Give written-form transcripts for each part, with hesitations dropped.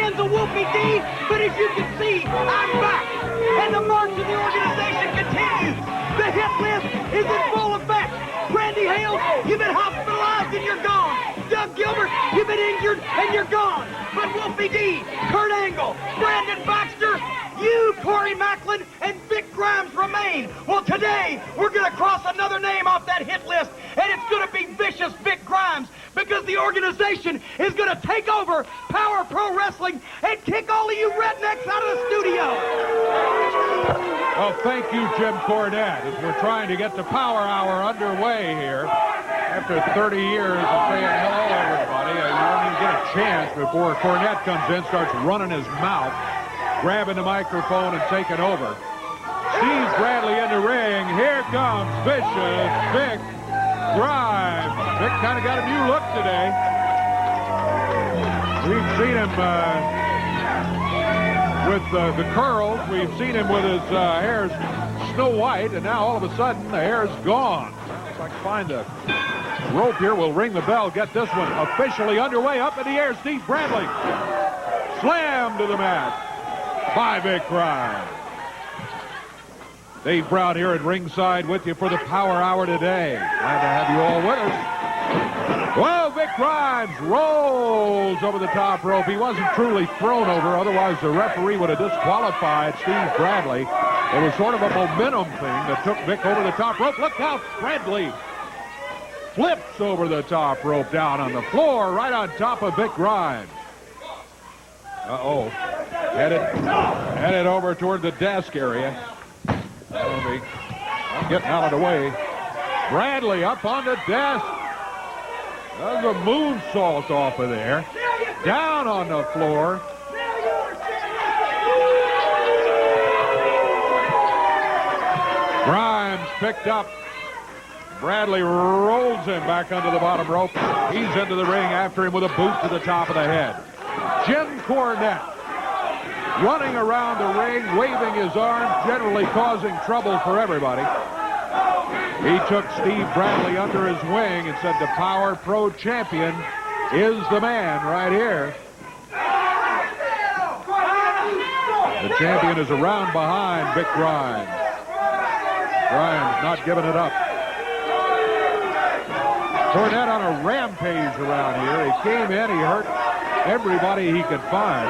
hands of Wolfie D, but as you can see, I'm back, and the march of the organization continues. The hit list is in full effect. Randy Hales, you've been hospitalized and you're gone. Doug Gilbert, you've been injured and you're gone. But Wolfie D, Kurt Angle, Brandon Baxter, you, Corey Macklin, and Vic Grimes remain. Well, today, we're going to cross another name off that hit list, and it's going to be Vicious Vic Grimes, because the organization is going to take over Power Pro Wrestling and kick all of you rednecks out of the studio. Well, thank you, Jim Cornette, as we're trying to get the Power Hour underway here. After 30 years of saying hello, everybody, you don't even get a chance before Cornette comes in, starts running his mouth, grabbing the microphone and taking over. Steve Bradley in the ring. Here comes Vicious Vic Grimes. Vic kind of got a new look today. We've seen him with the curls. We've seen him with his hair snow white, and now all of a sudden the hair's gone. If I can find the rope here, we'll ring the bell, get this one officially underway. Up in the air, Steve Bradley. Slam to the mat by Vic Grimes. Dave Brown here at ringside with you for the Power Hour today. Glad to have you all with us. Well, Vic Grimes rolls over the top rope. He wasn't truly thrown over, otherwise the referee would have disqualified Steve Bradley. It was sort of a momentum thing that took Vic over the top rope. Look out, Bradley flips over the top rope down on the floor, right on top of Vic Grimes. Uh-oh. Headed over toward the desk area. I'm getting out of the way. Bradley up on the desk. Does a moonsault off of there. Down on the floor. Grimes picked up. Bradley rolls him back under the bottom rope. He's into the ring after him with a boot to the top of the head. Jim Cornette running around the ring, waving his arms, generally causing trouble for everybody. He took Steve Bradley under his wing and said the Power Pro champion is the man right here. The champion is around behind Vic Grimes. Grimes not giving it up. Cornette on a rampage around here. He came in, he hurt everybody he could find.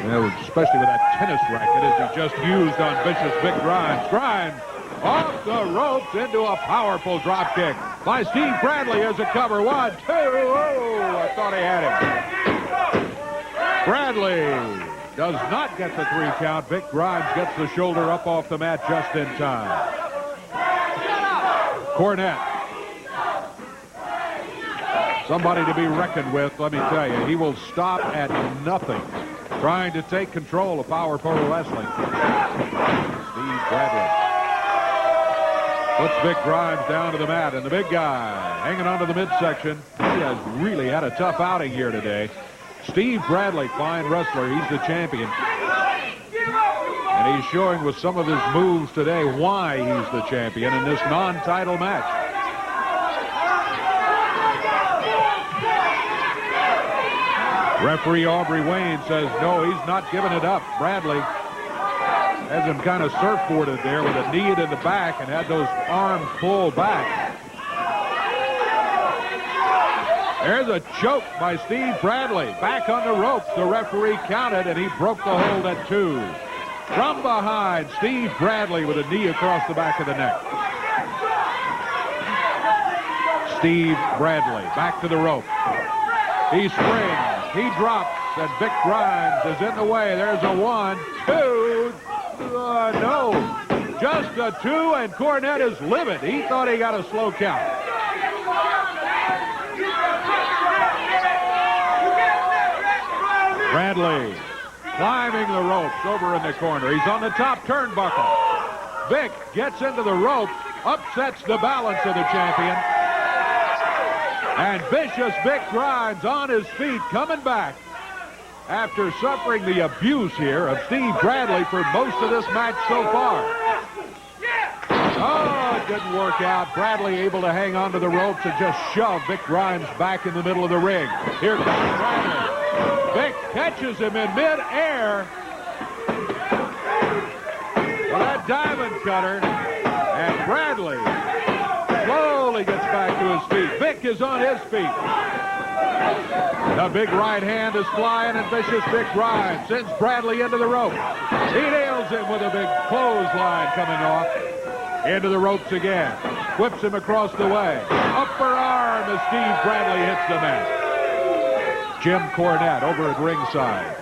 Especially with that tennis racket as he just used on Vicious Vic Grimes. Grimes off the ropes into a powerful drop kick by Steve Bradley as a cover. 1, 2. Oh, I thought he had him. Bradley does not get the 3 count. Vic Grimes gets the shoulder up off the mat just in time. Cornette. Somebody to be reckoned with, let me tell you. He will stop at nothing trying to take control of Power Pro Wrestling. Steve Bradley puts Vic Grimes down to the mat, and the big guy hanging onto the midsection. He has really had a tough outing here today. Steve Bradley, fine wrestler. He's the champion. And he's showing with some of his moves today why he's the champion in this non-title match. Referee Aubrey Wayne says, no, he's not giving it up. Bradley has him kind of surfboarded there with a knee in the back and had those arms pulled back. There's a choke by Steve Bradley. Back on the ropes. The referee counted, and he broke the hold at 2. From behind, Steve Bradley with a knee across the back of the neck. Steve Bradley back to the rope. He springs. He drops, and Vic Grimes is in the way. There's a 1, 2. No. Just a 2, and Cornette is livid. He thought he got a slow count. Bradley climbing the ropes over in the corner. He's on the top turnbuckle. Vic gets into the rope, upsets the balance of the champion. And Vicious Vic Grimes on his feet, coming back after suffering the abuse here of Steve Bradley for most of this match so far. Oh, that didn't work out. Bradley able to hang on to the ropes and just shove Vic Grimes back in the middle of the ring. Here comes Bradley. Vic catches him in mid-air. Well, that diamond cutter. And Bradley slowly gets back to his feet. Vic is on his feet. The big right hand is flying, and vicious Vic Grimes sends Bradley into the rope. He nails him with a big clothesline coming off. Into the ropes again. Whips him across the way. Upper arm as Steve Bradley hits the mat. Jim Cornette over at ringside,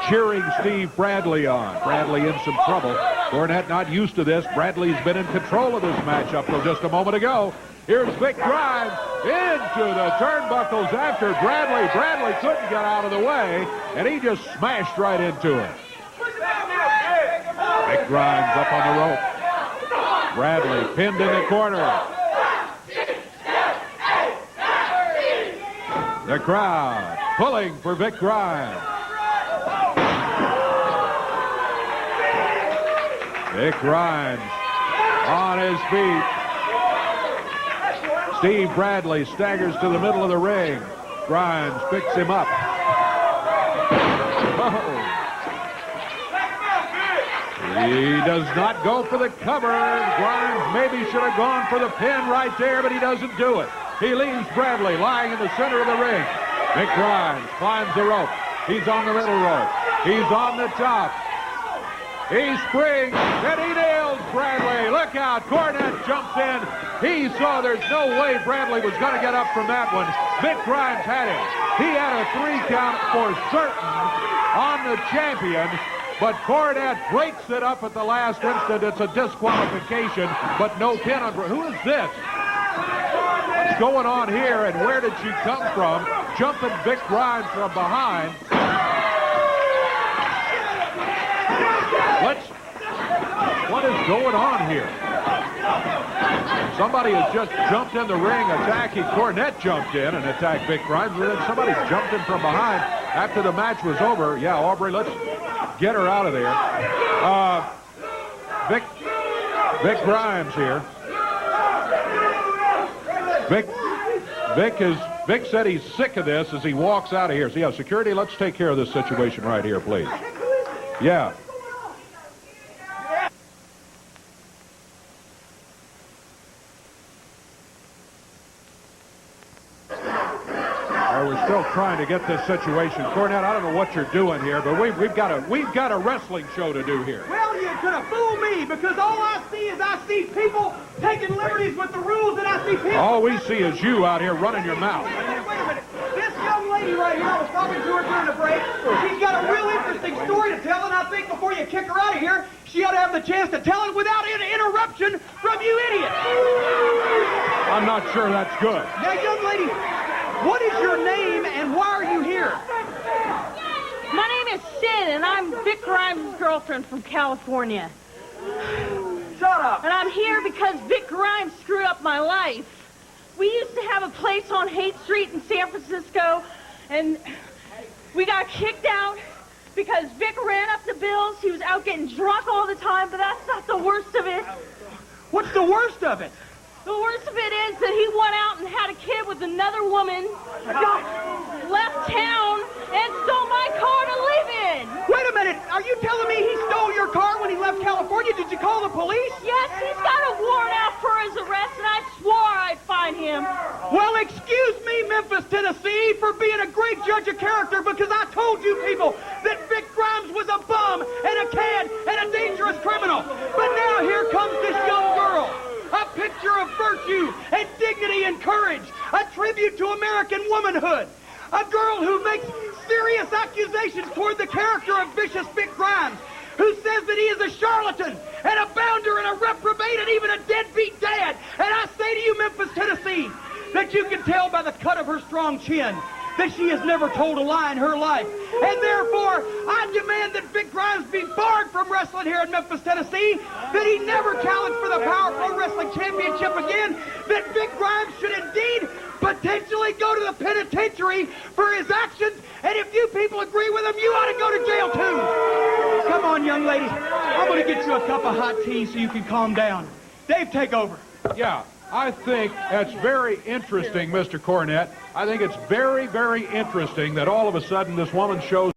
cheering Steve Bradley on. Bradley in some trouble. Cornette not used to this. Bradley's been in control of this match up till just a moment ago. Here's Vic Grimes into the turnbuckles after Bradley. Bradley couldn't get out of the way, and he just smashed right into it. Vic Grimes up on the rope. Bradley pinned in the corner. The crowd pulling for Vic Grimes. Vic Grimes on his feet. Steve Bradley staggers to the middle of the ring. Grimes picks him up. Oh. He does not go for the cover. Grimes maybe should have gone for the pin right there, but he doesn't do it. He leaves Bradley lying in the center of the ring. Vic Grimes climbs the rope. He's on the middle rope. He's on the top. He springs, and he nails Bradley. Look out, Cornette jumps in. He saw there's no way Bradley was going to get up from that one. Vic Grimes had him. He had a 3 count for certain on the champion, but Cornette breaks it up at the last instant. It's a disqualification, but no pin on. Who is this? What's going on here, and where did she come from? Jumping Vic Grimes from behind. What is going on here? Somebody has just jumped in the ring attacking. Cornette jumped in and attacked Vic Grimes, and then somebody jumped in from behind after the match was over. Yeah, Aubrey, let's get her out of there. Vic Grimes here. Vic said he's sick of this as he walks out of here. So yeah, security, let's take care of this situation right here, please. Yeah. We're still trying to get this situation. Cornette, I don't know what you're doing here, but we've got a wrestling show to do here. Well, you could have fooled me, because all I see people taking liberties with the rules, and I see people... All we see is you out here running your mouth. Wait a minute. This young lady right here, I was talking to her during the break. She's got a real interesting story to tell, and I think before you kick her out of here, she ought to have the chance to tell it without an interruption from you idiots. I'm not sure that's good. Now, young lady, what is your name, and why are you here? My name is Sinn, and I'm Vic Grimes' girlfriend from California. Shut up. And I'm here because Vic Grimes screwed up my life. We used to have a place on Haight Street in San Francisco, and we got kicked out because Vic ran up the bills. He was out getting drunk all the time, but that's not the worst of it. What's the worst of it? The worst of it is that he went out and had a kid with another woman, left town, and stole my car to live in. Wait a minute. Are you telling me he stole your car when he left California? Did you call the police? Yes, he's got a warrant out for his arrest, and I swore I'd find him. Well, excuse me, Memphis, Tennessee, for being a great judge of character, because I told you people that Vic Grimes was a bum and a cad and a dangerous criminal. But now here comes this young girl. A picture of virtue and dignity and courage. A tribute to American womanhood. A girl who makes serious accusations toward the character of vicious Vic Grimes, who says that he is a charlatan and a bounder and a reprobate and even a deadbeat dad. And I say to you, Memphis, Tennessee, that you can tell by the cut of her strong chin that she has never told a lie in her life. And therefore, I demand that Vic Grimes be barred from wrestling here in Memphis, Tennessee, that he never challenge for the Power Pro Wrestling Championship again, that Vic Grimes should indeed potentially go to the penitentiary for his actions, and if you people agree with him, you ought to go to jail too. Come on, young lady. I'm going to get you a cup of hot tea so you can calm down. Dave, take over. Yeah, I think that's very interesting, Mr. Cornett. I think it's very, very interesting that all of a sudden this woman shows